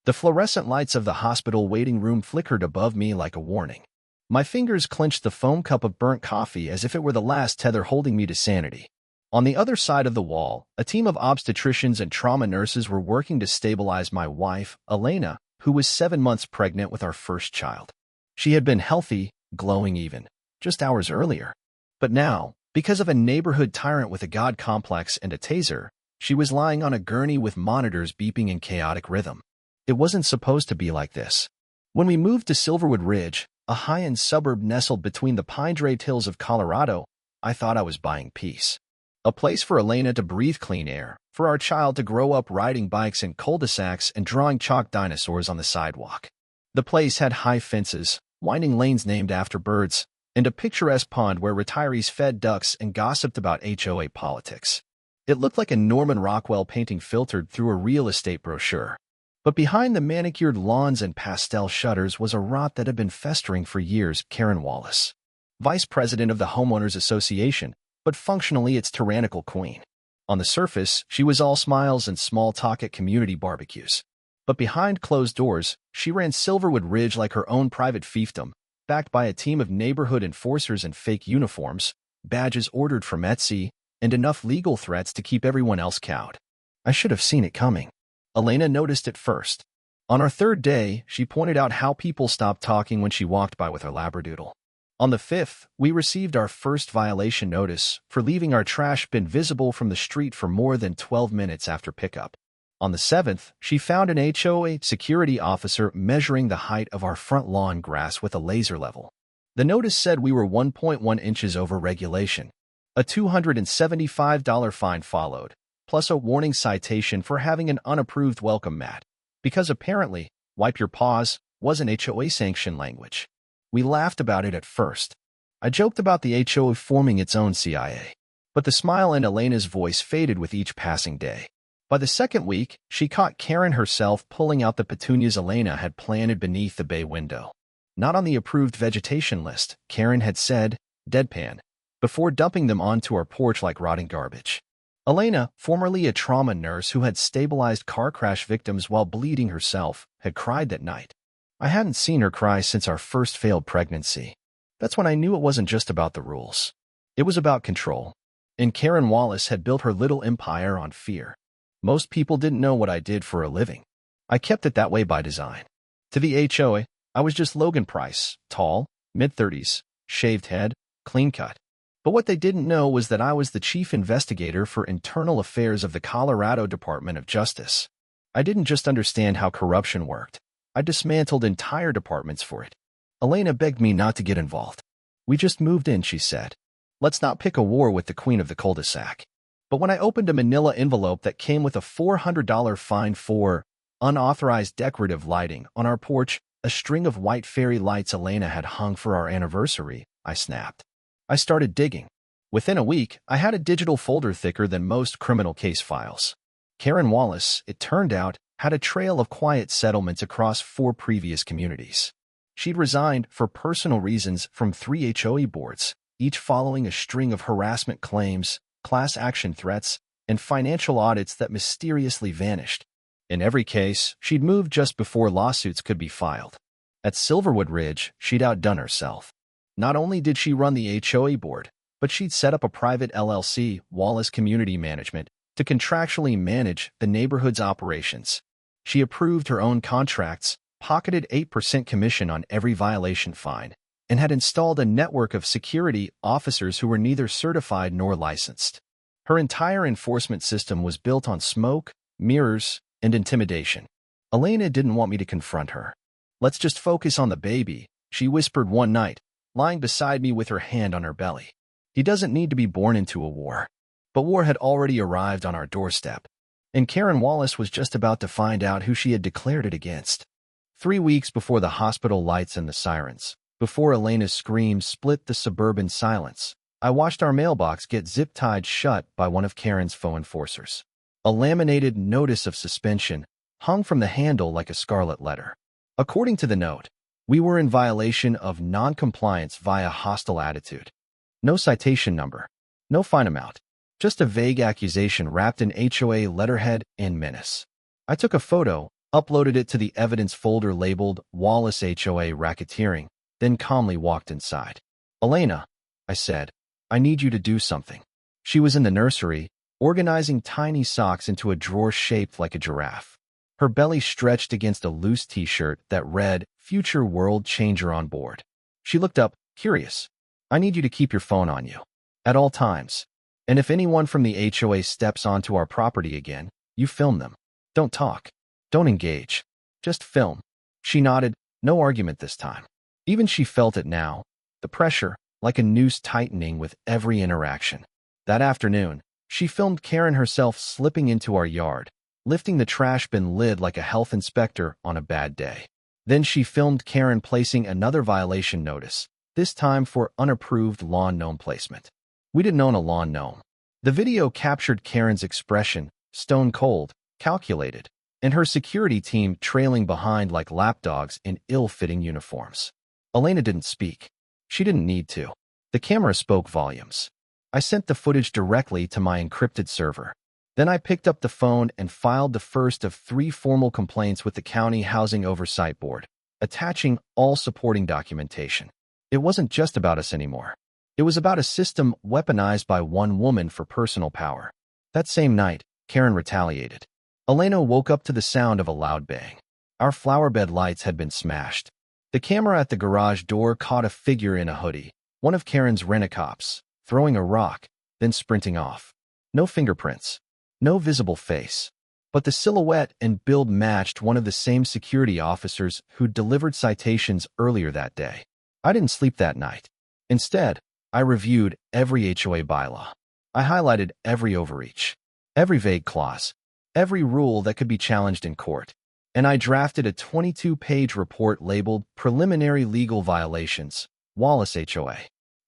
The fluorescent lights of the hospital waiting room flickered above me like a warning. My fingers clenched the foam cup of burnt coffee as if it were the last tether holding me to sanity. On the other side of the wall, a team of obstetricians and trauma nurses were working to stabilize my wife, Elena, who was 7 months pregnant with our first child. She had been healthy, glowing even, just hours earlier. But now, because of a neighborhood tyrant with a god complex and a taser, she was lying on a gurney with monitors beeping in chaotic rhythm. It wasn't supposed to be like this. When we moved to Silverwood Ridge, a high-end suburb nestled between the pine-draped hills of Colorado, I thought I was buying peace. A place for Elena to breathe clean air, for our child to grow up riding bikes in cul-de-sacs and drawing chalk dinosaurs on the sidewalk. The place had high fences, winding lanes named after birds, and a picturesque pond where retirees fed ducks and gossiped about HOA politics. It looked like a Norman Rockwell painting filtered through a real estate brochure. But behind the manicured lawns and pastel shutters was a rot that had been festering for years. Karen Wallace, vice president of the Homeowners Association, but functionally its tyrannical queen. On the surface, she was all smiles and small talk at community barbecues. But behind closed doors, she ran Silverwood Ridge like her own private fiefdom, backed by a team of neighborhood enforcers in fake uniforms, badges ordered from Etsy, and enough legal threats to keep everyone else cowed. I should have seen it coming. Elena noticed it first. On our third day, she pointed out how people stopped talking when she walked by with her labradoodle. On the 5th, we received our first violation notice for leaving our trash bin visible from the street for more than 12 minutes after pickup. On the 7th, she found an HOA security officer measuring the height of our front lawn grass with a laser level. The notice said we were 1.1 inches over regulation. A $275 fine followed, plus a warning citation for having an unapproved welcome mat, because apparently, wipe your paws wasn't HOA sanctioned language. We laughed about it at first. I joked about the HOA forming its own CIA, but the smile in Elena's voice faded with each passing day. By the second week, she caught Karen herself pulling out the petunias Elena had planted beneath the bay window. Not on the approved vegetation list, Karen had said, deadpan, before dumping them onto our porch like rotting garbage. Elena, formerly a trauma nurse who had stabilized car crash victims while bleeding herself, had cried that night. I hadn't seen her cry since our first failed pregnancy. That's when I knew it wasn't just about the rules. It was about control. And Karen Wallace had built her little empire on fear. Most people didn't know what I did for a living. I kept it that way by design. To the HOA, I was just Logan Price, tall, mid-30s, shaved head, clean cut. But what they didn't know was that I was the chief investigator for internal affairs of the Colorado Department of Justice. I didn't just understand how corruption worked. I dismantled entire departments for it. Elena begged me not to get involved. We just moved in, she said. Let's not pick a war with the queen of the cul-de-sac. But when I opened a manila envelope that came with a $400 fine for unauthorized decorative lighting on our porch, a string of white fairy lights Elena had hung for our anniversary, I snapped. I started digging. Within a week, I had a digital folder thicker than most criminal case files. Karen Wallace, it turned out, had a trail of quiet settlements across 4 previous communities. She'd resigned for personal reasons from 3 HOA boards, each following a string of harassment claims, class action threats, and financial audits that mysteriously vanished. In every case, she'd moved just before lawsuits could be filed. At Silverwood Ridge, she'd outdone herself. Not only did she run the HOA board, but she'd set up a private LLC, Wallace Community Management, to contractually manage the neighborhood's operations. She approved her own contracts, pocketed 8% commission on every violation fine, and had installed a network of security officers who were neither certified nor licensed. Her entire enforcement system was built on smoke, mirrors, and intimidation. Elena didn't want me to confront her. Let's just focus on the baby, she whispered one night, lying beside me with her hand on her belly. He doesn't need to be born into a war. But war had already arrived on our doorstep, and Karen Wallace was just about to find out who she had declared it against. 3 weeks before the hospital lights and the sirens, before Elena's screams split the suburban silence, I watched our mailbox get zip-tied shut by one of Karen's faux enforcers. A laminated notice of suspension hung from the handle like a scarlet letter. According to the note, we were in violation of non-compliance via hostile attitude. No citation number, no fine amount, just a vague accusation wrapped in HOA letterhead and menace. I took a photo, uploaded it to the evidence folder labeled Wallace HOA racketeering, then calmly walked inside. "Elena," I said, "I need you to do something." She was in the nursery, organizing tiny socks into a drawer shaped like a giraffe. Her belly stretched against a loose t-shirt that read, "Future World Changer on Board." She looked up, curious. "I need you to keep your phone on you. At all times. And if anyone from the HOA steps onto our property again, you film them. Don't talk. Don't engage. Just film." She nodded, no argument this time. Even she felt it now, the pressure, like a noose tightening with every interaction. That afternoon, she filmed Karen herself slipping into our yard, lifting the trash bin lid like a health inspector on a bad day. Then she filmed Karen placing another violation notice, this time for unapproved lawn gnome placement. We didn't own a lawn gnome. The video captured Karen's expression, stone cold, calculated, and her security team trailing behind like lapdogs in ill-fitting uniforms. Elena didn't speak. She didn't need to. The camera spoke volumes. I sent the footage directly to my encrypted server. Then I picked up the phone and filed the first of 3 formal complaints with the County Housing Oversight Board, attaching all supporting documentation. It wasn't just about us anymore. It was about a system weaponized by one woman for personal power. That same night, Karen retaliated. Elena woke up to the sound of a loud bang. Our flowerbed lights had been smashed. The camera at the garage door caught a figure in a hoodie, one of Karen's rent-a-cops, throwing a rock, then sprinting off. No fingerprints. No visible face. But the silhouette and build matched one of the same security officers who'd delivered citations earlier that day. I didn't sleep that night. Instead, I reviewed every HOA bylaw. I highlighted every overreach, every vague clause, every rule that could be challenged in court. And I drafted a 22-page report labeled Preliminary Legal Violations, Wallace HOA.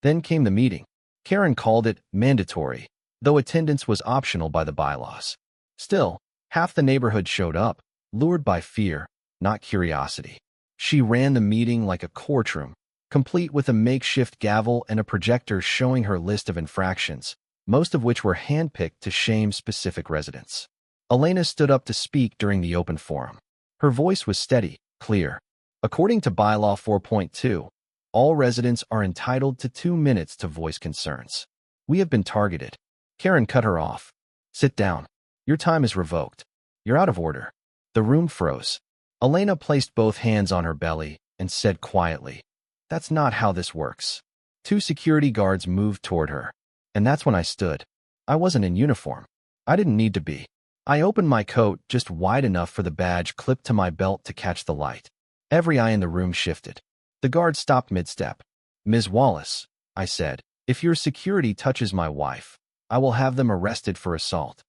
Then came the meeting. Karen called it mandatory, though attendance was optional by the bylaws. Still, half the neighborhood showed up, lured by fear, not curiosity. She ran the meeting like a courtroom, complete with a makeshift gavel and a projector showing her list of infractions, most of which were handpicked to shame specific residents. Elena stood up to speak during the open forum. Her voice was steady, clear. According to Bylaw 4.2, all residents are entitled to 2 minutes to voice concerns. We have been targeted. Karen cut her off. "Sit down. Your time is revoked. You're out of order." The room froze. Elena placed both hands on her belly and said quietly, "That's not how this works." 2 security guards moved toward her. And that's when I stood. I wasn't in uniform. I didn't need to be. I opened my coat just wide enough for the badge clipped to my belt to catch the light. Every eye in the room shifted. The guard stopped mid-step. "Ms. Wallace," I said, "if your security touches my wife, I will have them arrested for assault."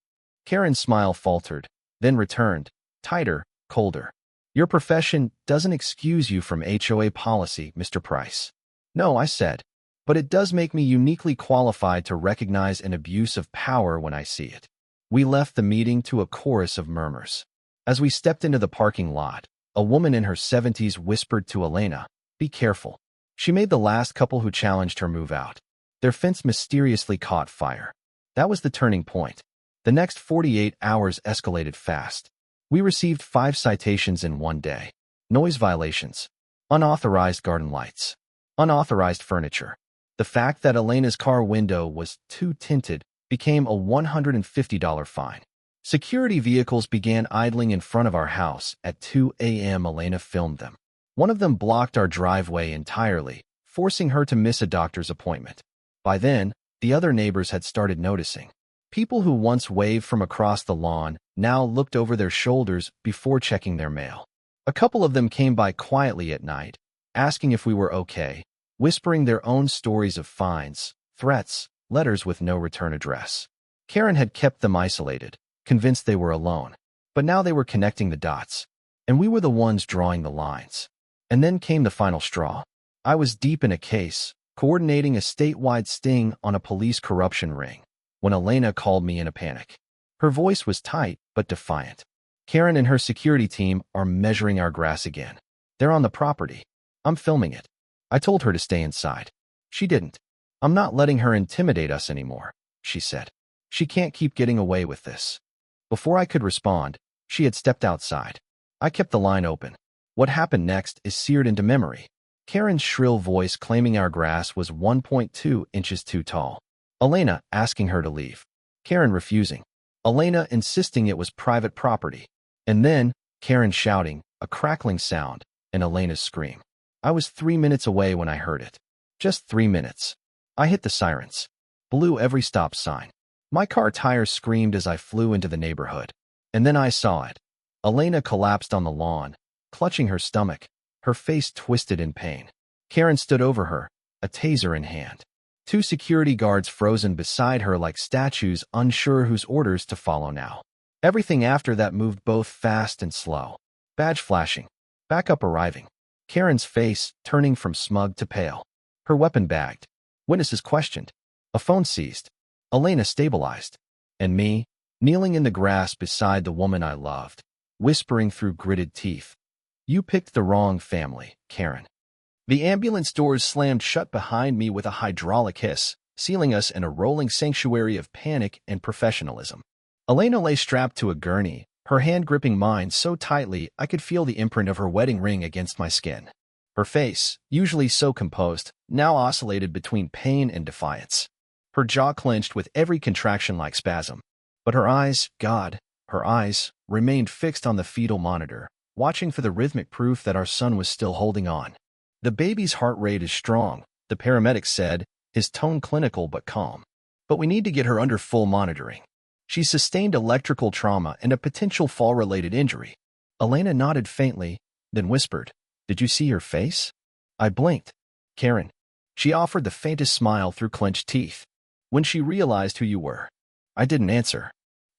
Karen's smile faltered, then returned, tighter, colder. "Your profession doesn't excuse you from HOA policy, Mr. Price." "No," I said, "but it does make me uniquely qualified to recognize an abuse of power when I see it." We left the meeting to a chorus of murmurs. As we stepped into the parking lot, a woman in her 70s whispered to Elena, "Be careful." She made the last couple who challenged her move out. Their fence mysteriously caught fire. That was the turning point. The next 48 hours escalated fast. We received 5 citations in one day. Noise violations, unauthorized garden lights, unauthorized furniture. The fact that Elena's car window was too tinted became a $150 fine. Security vehicles began idling in front of our house at 2 a.m. Elena filmed them. One of them blocked our driveway entirely, forcing her to miss a doctor's appointment. By then, the other neighbors had started noticing. People who once waved from across the lawn now looked over their shoulders before checking their mail. A couple of them came by quietly at night, asking if we were okay, whispering their own stories of fines, threats, letters with no return address. Karen had kept them isolated, convinced they were alone. But now they were connecting the dots, and we were the ones drawing the lines. And then came the final straw. I was deep in a case, coordinating a statewide sting on a police corruption ring, when Elena called me in a panic. Her voice was tight but defiant. "Karen and her security team are measuring our grass again. They're on the property. I'm filming it." I told her to stay inside. She didn't. "I'm not letting her intimidate us anymore," she said. "She can't keep getting away with this." Before I could respond, she had stepped outside. I kept the line open. What happened next is seared into memory. Karen's shrill voice claiming our grass was 1.2 inches too tall. Elena asking her to leave. Karen refusing. Elena insisting it was private property. And then, Karen shouting, a crackling sound, and Elena's scream. I was 3 minutes away when I heard it. Just 3 minutes. I hit the sirens. Blew every stop sign. My car tires screamed as I flew into the neighborhood. And then I saw it. Elena collapsed on the lawn, clutching her stomach, her face twisted in pain. Karen stood over her, a taser in hand. 2 security guards frozen beside her like statues, unsure whose orders to follow now. Everything after that moved both fast and slow. Badge flashing. Backup arriving. Karen's face turning from smug to pale. Her weapon bagged. Witnesses questioned. A phone seized. Elena stabilized. And me, kneeling in the grass beside the woman I loved, whispering through gritted teeth. You picked the wrong family, Karen. The ambulance doors slammed shut behind me with a hydraulic hiss, sealing us in a rolling sanctuary of panic and professionalism. Elena lay strapped to a gurney, her hand gripping mine so tightly I could feel the imprint of her wedding ring against my skin. Her face, usually so composed, now oscillated between pain and defiance. Her jaw clenched with every contraction like spasm. But her eyes, God, her eyes, remained fixed on the fetal monitor, watching for the rhythmic proof that our son was still holding on. The baby's heart rate is strong, the paramedic said, his tone clinical but calm. But we need to get her under full monitoring. She sustained electrical trauma and a potential fall-related injury. Elena nodded faintly, then whispered, Did you see her face? I blinked. Karen. She offered the faintest smile through clenched teeth. When she realized who you were. I didn't answer.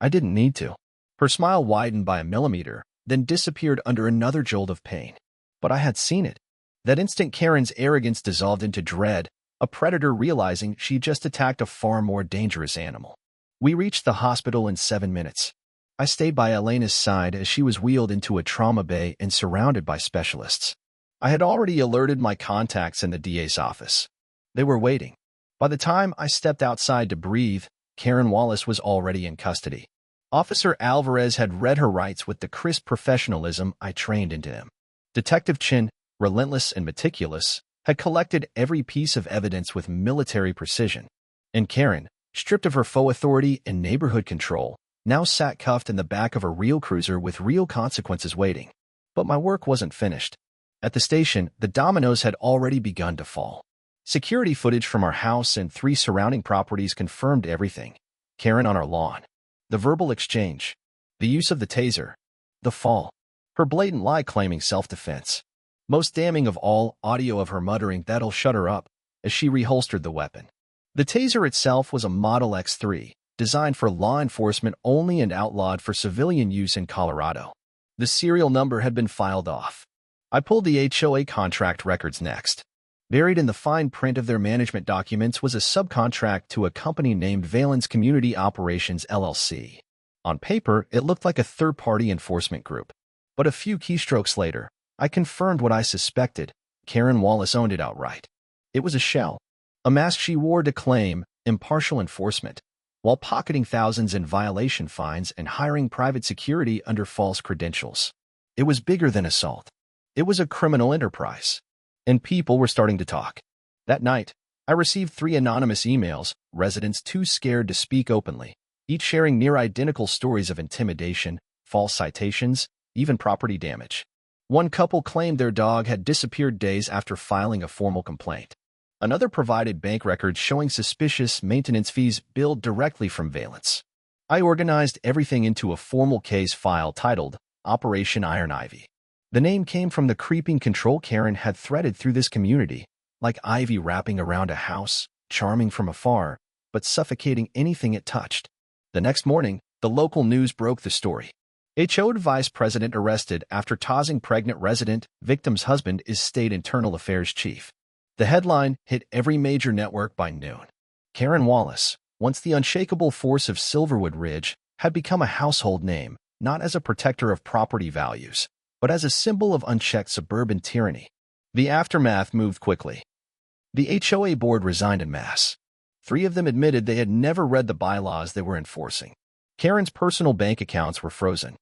I didn't need to. Her smile widened by a millimeter, then disappeared under another jolt of pain. But I had seen it. That instant Karen's arrogance dissolved into dread, a predator realizing she just attacked a far more dangerous animal. We reached the hospital in 7 minutes. I stayed by Elena's side as she was wheeled into a trauma bay and surrounded by specialists. I had already alerted my contacts in the DA's office. They were waiting. By the time I stepped outside to breathe, Karen Wallace was already in custody. Officer Alvarez had read her rights with the crisp professionalism I trained into him. Detective Chin, relentless and meticulous, had collected every piece of evidence with military precision. And Karen, stripped of her faux authority and neighborhood control, now sat cuffed in the back of a real cruiser with real consequences waiting. But my work wasn't finished. At the station, the dominoes had already begun to fall. Security footage from our house and 3 surrounding properties confirmed everything. Karen on our lawn. The verbal exchange. The use of the taser. The fall. Her blatant lie claiming self-defense. Most damning of all, audio of her muttering that'll shut her up as she reholstered the weapon. The taser itself was a Model X3, designed for law enforcement only and outlawed for civilian use in Colorado. The serial number had been filed off. I pulled the HOA contract records next. Buried in the fine print of their management documents was a subcontract to a company named Valence Community Operations LLC. On paper, it looked like a third-party enforcement group. But a few keystrokes later, I confirmed what I suspected. Karen Wallace owned it outright. It was a shell. A mask she wore to claim impartial enforcement, while pocketing thousands in violation fines and hiring private security under false credentials. It was bigger than assault. It was a criminal enterprise. And people were starting to talk. That night, I received 3 anonymous emails, residents too scared to speak openly, each sharing near-identical stories of intimidation, false citations, even property damage. One couple claimed their dog had disappeared days after filing a formal complaint. Another provided bank records showing suspicious maintenance fees billed directly from Valence. I organized everything into a formal case file titled Operation Iron Ivy. The name came from the creeping control Karen had threaded through this community, like ivy wrapping around a house, charming from afar, but suffocating anything it touched. The next morning, the local news broke the story. HOA vice president arrested after tasing pregnant resident, victim's husband is state internal affairs chief. The headline hit every major network by noon. Karen Wallace, once the unshakable force of Silverwood Ridge, had become a household name, not as a protector of property values, but as a symbol of unchecked suburban tyranny. The aftermath moved quickly. The HOA board resigned en masse. 3 of them admitted they had never read the bylaws they were enforcing. Karen's personal bank accounts were frozen.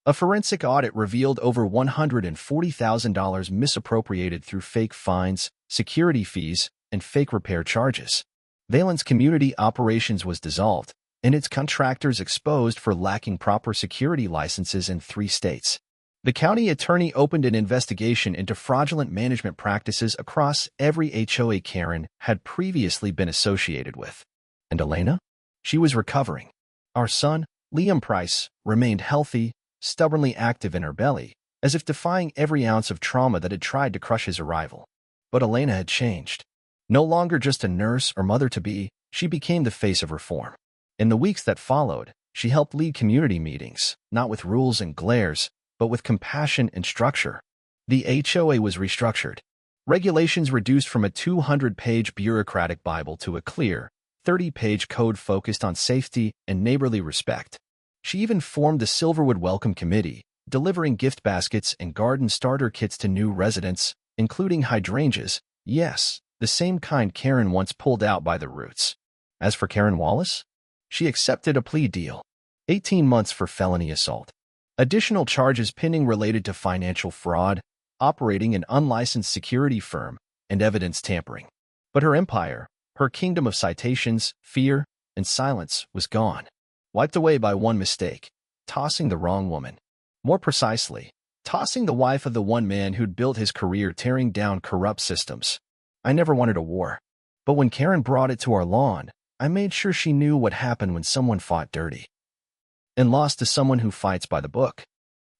A forensic audit revealed over $140,000 misappropriated through fake fines, security fees, and fake repair charges. Valence Community Operations was dissolved, and its contractors exposed for lacking proper security licenses in 3 states. The county attorney opened an investigation into fraudulent management practices across every HOA Karen had previously been associated with. And Elena? She was recovering. Our son, Liam Price, remained healthy, stubbornly active in her belly, as if defying every ounce of trauma that had tried to crush his arrival. But Elena had changed. No longer just a nurse or mother-to-be, she became the face of reform. In the weeks that followed, she helped lead community meetings, not with rules and glares, but with compassion and structure. The HOA was restructured. Regulations reduced from a 200-page bureaucratic Bible to a clear, 30-page code focused on safety and neighborly respect. She even formed the Silverwood Welcome Committee, delivering gift baskets and garden starter kits to new residents, including hydrangeas, yes, the same kind Karen once pulled out by the roots. As for Karen Wallace, she accepted a plea deal. 18 months for felony assault. Additional charges pending related to financial fraud, operating an unlicensed security firm, and evidence tampering. But her empire, her kingdom of citations, fear, and silence was gone. Wiped away by one mistake, tossing the wrong woman. More precisely, tossing the wife of the one man who'd built his career tearing down corrupt systems. I never wanted a war. But when Karen brought it to our lawn, I made sure she knew what happened when someone fought dirty and lost to someone who fights by the book.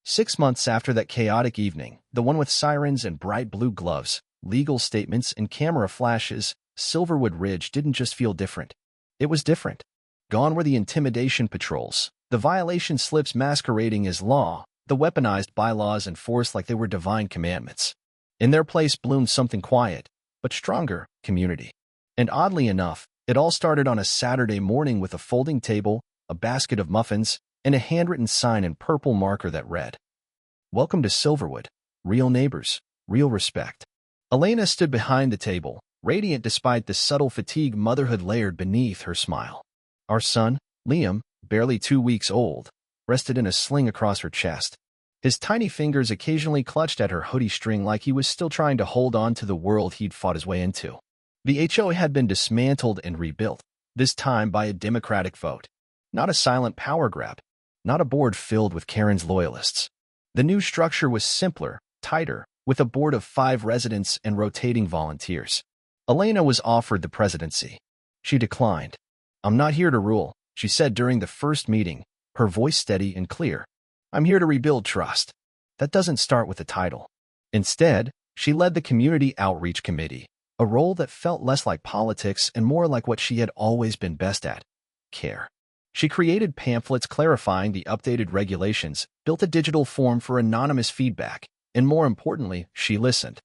6 months after that chaotic evening, the one with sirens and bright blue gloves, legal statements and camera flashes, Silverwood Ridge didn't just feel different. It was different. Gone were the intimidation patrols, the violation slips masquerading as law, the weaponized bylaws enforced like they were divine commandments. In their place bloomed something quiet, but stronger, community. And oddly enough, it all started on a Saturday morning with a folding table, a basket of muffins, and a handwritten sign in purple marker that read, "Welcome to Silverwood. Real neighbors, real respect." Elena stood behind the table, radiant despite the subtle fatigue motherhood layered beneath her smile. Our son, Liam, barely 2 weeks old, rested in a sling across her chest. His tiny fingers occasionally clutched at her hoodie string like he was still trying to hold on to the world he'd fought his way into. The HOA had been dismantled and rebuilt, this time by a democratic vote. Not a silent power grab, not a board filled with Karen's loyalists. The new structure was simpler, tighter, with a board of 5 residents and rotating volunteers. Elena was offered the presidency. She declined. "I'm not here to rule," she said during the first meeting, her voice steady and clear. "I'm here to rebuild trust. That doesn't start with a title." Instead, she led the Community Outreach Committee, a role that felt less like politics and more like what she had always been best at, care. She created pamphlets clarifying the updated regulations, built a digital form for anonymous feedback, and more importantly, she listened.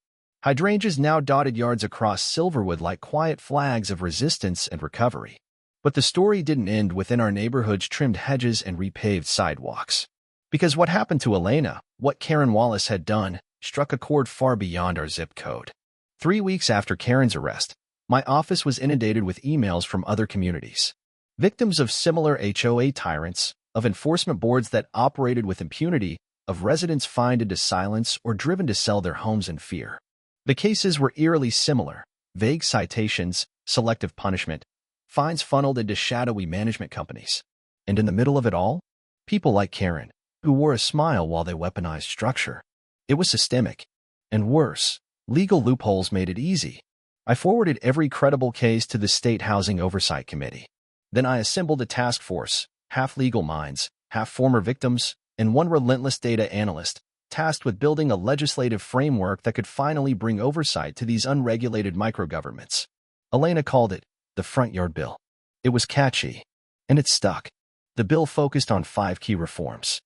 Hydrangeas now dotted yards across Silverwood like quiet flags of resistance and recovery. But the story didn't end within our neighborhood's trimmed hedges and repaved sidewalks. Because what happened to Elena, what Karen Wallace had done, struck a chord far beyond our zip code. 3 weeks after Karen's arrest, my office was inundated with emails from other communities. Victims of similar HOA tyrants, of enforcement boards that operated with impunity, of residents fined into silence or driven to sell their homes in fear. The cases were eerily similar: vague citations, selective punishment, fines funneled into shadowy management companies. And in the middle of it all, people like Karen, who wore a smile while they weaponized structure. It was systemic. And worse, legal loopholes made it easy. I forwarded every credible case to the State Housing Oversight Committee. Then I assembled a task force, half legal minds, half former victims, and one relentless data analyst, tasked with building a legislative framework that could finally bring oversight to these unregulated microgovernments. Elena called it the Front Yard Bill. It was catchy, and it stuck. The bill focused on 5 key reforms.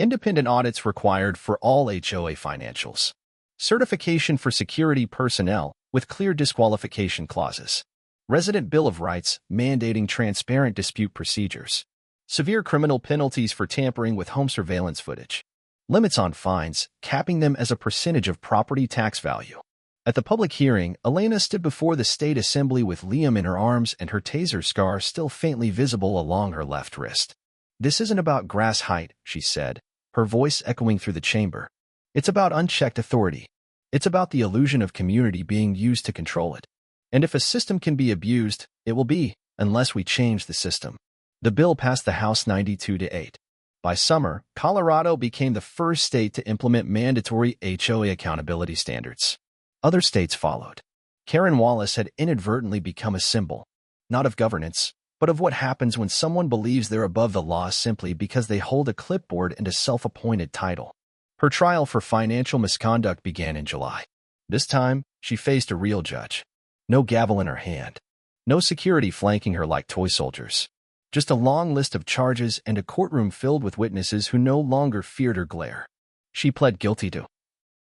Independent audits required for all HOA financials. Certification for security personnel with clear disqualification clauses. Resident Bill of Rights mandating transparent dispute procedures. Severe criminal penalties for tampering with home surveillance footage. Limits on fines, capping them as a percentage of property tax value. At the public hearing, Elena stood before the state assembly with Liam in her arms and her taser scar still faintly visible along her left wrist. "This isn't about grass height," she said, her voice echoing through the chamber. It's about unchecked authority. It's about the illusion of community being used to control it. And if a system can be abused, it will be, unless we change the system. The bill passed the House 92-8. By summer, Colorado became the first state to implement mandatory HOA accountability standards. Other states followed. Karen Wallace had inadvertently become a symbol, not of governance, but of what happens when someone believes they're above the law simply because they hold a clipboard and a self-appointed title. Her trial for financial misconduct began in July. This time, she faced a real judge. No gavel in her hand. No security flanking her like toy soldiers. Just a long list of charges and a courtroom filled with witnesses who no longer feared her glare. She pled guilty to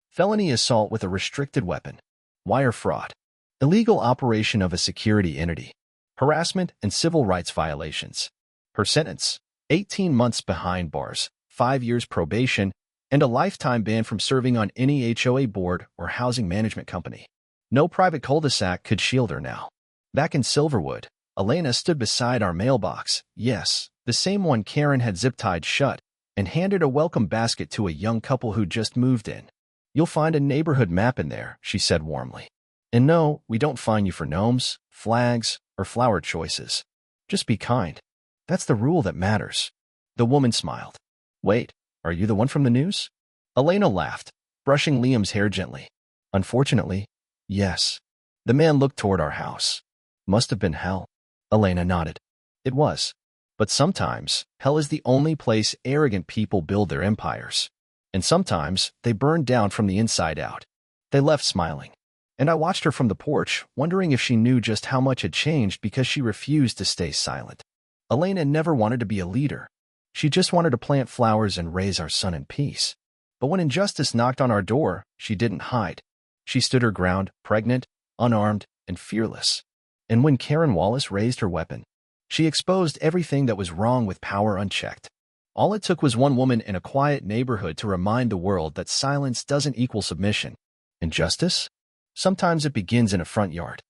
felony assault with a restricted weapon, wire fraud, illegal operation of a security entity, harassment and civil rights violations. Her sentence, 18 months behind bars, 5 years probation, and a lifetime ban from serving on any HOA board or housing management company. No private cul-de-sac could shield her now. Back in Silverwood, Elena stood beside our mailbox, yes, the same one Karen had zip-tied shut, and handed a welcome basket to a young couple who just moved in. "You'll find a neighborhood map in there," she said warmly. "And no, we don't fine you for gnomes, flags, or flower choices. Just be kind. That's the rule that matters." The woman smiled. "Wait, are you the one from the news?" Elena laughed, brushing Liam's hair gently. "Unfortunately, yes." The man looked toward our house. "Must have been hell." Elena nodded. "It was. But sometimes, hell is the only place arrogant people build their empires. And sometimes, they burn down from the inside out." They left smiling. And I watched her from the porch, wondering if she knew just how much had changed because she refused to stay silent. Elena never wanted to be a leader. She just wanted to plant flowers and raise our son in peace. But when injustice knocked on our door, she didn't hide. She stood her ground, pregnant, unarmed, and fearless. And when Karen Wallace raised her weapon, she exposed everything that was wrong with power unchecked. All it took was one woman in a quiet neighborhood to remind the world that silence doesn't equal submission. And justice? Sometimes it begins in a front yard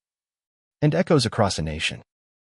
and echoes across a nation.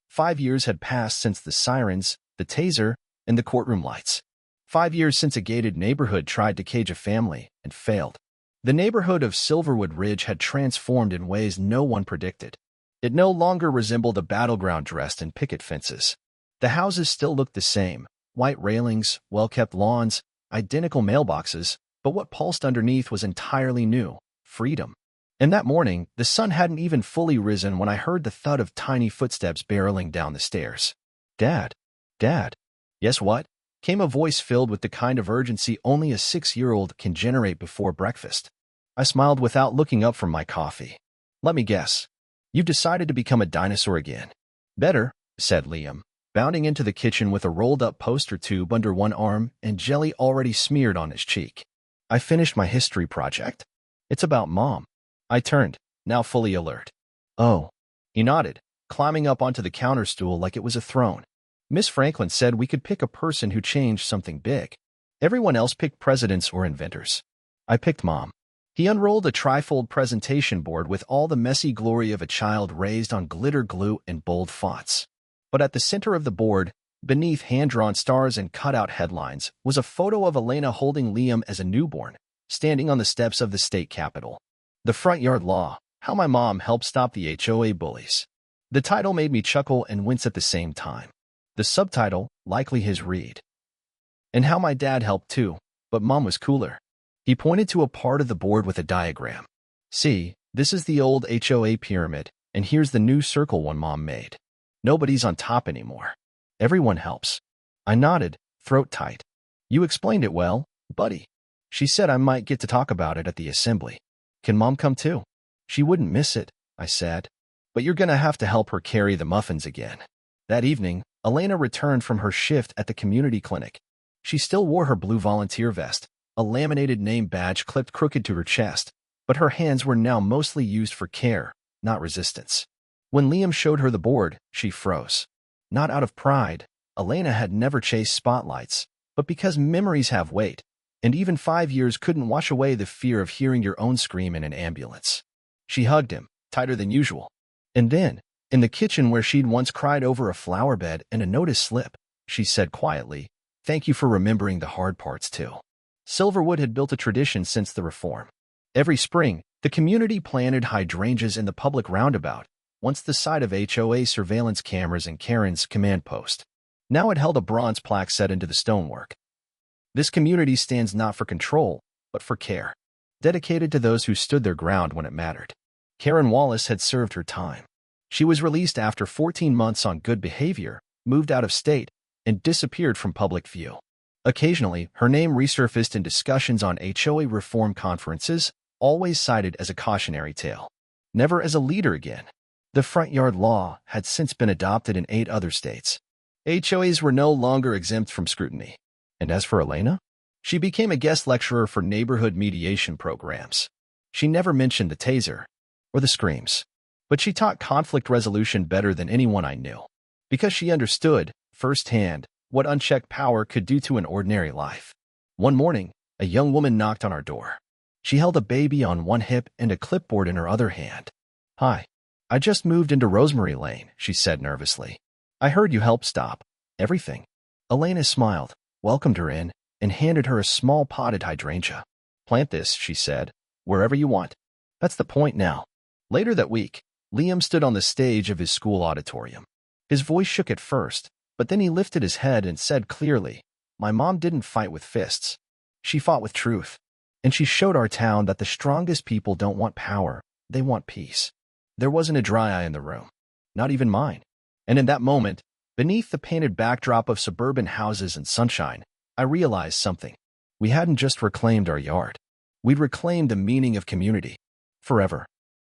5 years had passed since the sirens, the taser, and the courtroom lights. 5 years since a gated neighborhood tried to cage a family and failed. The neighborhood of Silverwood Ridge had transformed in ways no one predicted. It no longer resembled a battleground dressed in picket fences. The houses still looked the same, white railings, well-kept lawns, identical mailboxes, but what pulsed underneath was entirely new: freedom. And that morning, the sun hadn't even fully risen when I heard the thud of tiny footsteps barreling down the stairs. "Dad, Dad." "Yes, what?" came a voice filled with the kind of urgency only a 6-year-old can generate before breakfast. I smiled without looking up from my coffee. "Let me guess. You've decided to become a dinosaur again." "Better," said Liam, bounding into the kitchen with a rolled-up poster tube under one arm and jelly already smeared on his cheek. "I finished my history project. It's about Mom." I turned, now fully alert. "Oh." He nodded, climbing up onto the counter stool like it was a throne. "Miss Franklin said we could pick a person who changed something big. Everyone else picked presidents or inventors. I picked Mom." He unrolled a trifold presentation board with all the messy glory of a child raised on glitter glue and bold fonts. But at the center of the board, beneath hand-drawn stars and cutout headlines, was a photo of Elena holding Liam as a newborn, standing on the steps of the state capitol. "The Front Yard Law: How My Mom Helped Stop the HOA Bullies." The title made me chuckle and wince at the same time. The subtitle, likely his read. "And How My Dad Helped Too, but Mom was cooler." He pointed to a part of the board with a diagram. "See, this is the old HOA pyramid, and here's the new circle one Mom made. Nobody's on top anymore. Everyone helps." I nodded, throat tight. "You explained it well, buddy." She said I might get to talk about it at the assembly. "Can Mom come too?" "She wouldn't miss it," I said. "But you're gonna have to help her carry the muffins again." That evening, Elena returned from her shift at the community clinic. She still wore her blue volunteer vest, a laminated name badge clipped crooked to her chest, but her hands were now mostly used for care, not resistance. When Liam showed her the board, she froze. Not out of pride. Elena had never chased spotlights, but because memories have weight, and even 5 years couldn't wash away the fear of hearing your own scream in an ambulance. She hugged him, tighter than usual. And then, in the kitchen where she'd once cried over a flower bed and a notice slip, she said quietly, "Thank you for remembering the hard parts too." Silverwood had built a tradition since the reform. Every spring, the community planted hydrangeas in the public roundabout, once the site of HOA surveillance cameras and HoaKaren's command post. Now it held a bronze plaque set into the stonework. This community stands not for control, but for care, dedicated to those who stood their ground when it mattered. Karen Wallace had served her time. She was released after 14 months on good behavior, moved out of state, and disappeared from public view. Occasionally, her name resurfaced in discussions on HOA reform conferences, always cited as a cautionary tale. Never as a leader again. The front yard law had since been adopted in 8 other states. HOAs were no longer exempt from scrutiny. And as for Elena? She became a guest lecturer for neighborhood mediation programs. She never mentioned the taser or the screams, but she taught conflict resolution better than anyone I knew, because she understood, firsthand, what unchecked power could do to an ordinary life. One morning, a young woman knocked on our door. She held a baby on one hip and a clipboard in her other hand. "Hi, I just moved into Rosemary Lane," she said nervously. "I heard you helped stop everything." Elena smiled, welcomed her in, and handed her a small potted hydrangea. "Plant this," she said, "wherever you want. That's the point now." Later that week, Liam stood on the stage of his school auditorium. His voice shook at first, but then he lifted his head and said clearly, "My mom didn't fight with fists. She fought with truth. And she showed our town that the strongest people don't want power, they want peace." There wasn't a dry eye in the room, not even mine. And in that moment, beneath the painted backdrop of suburban houses and sunshine, I realized something. We hadn't just reclaimed our yard. We'd reclaimed the meaning of community. Forever.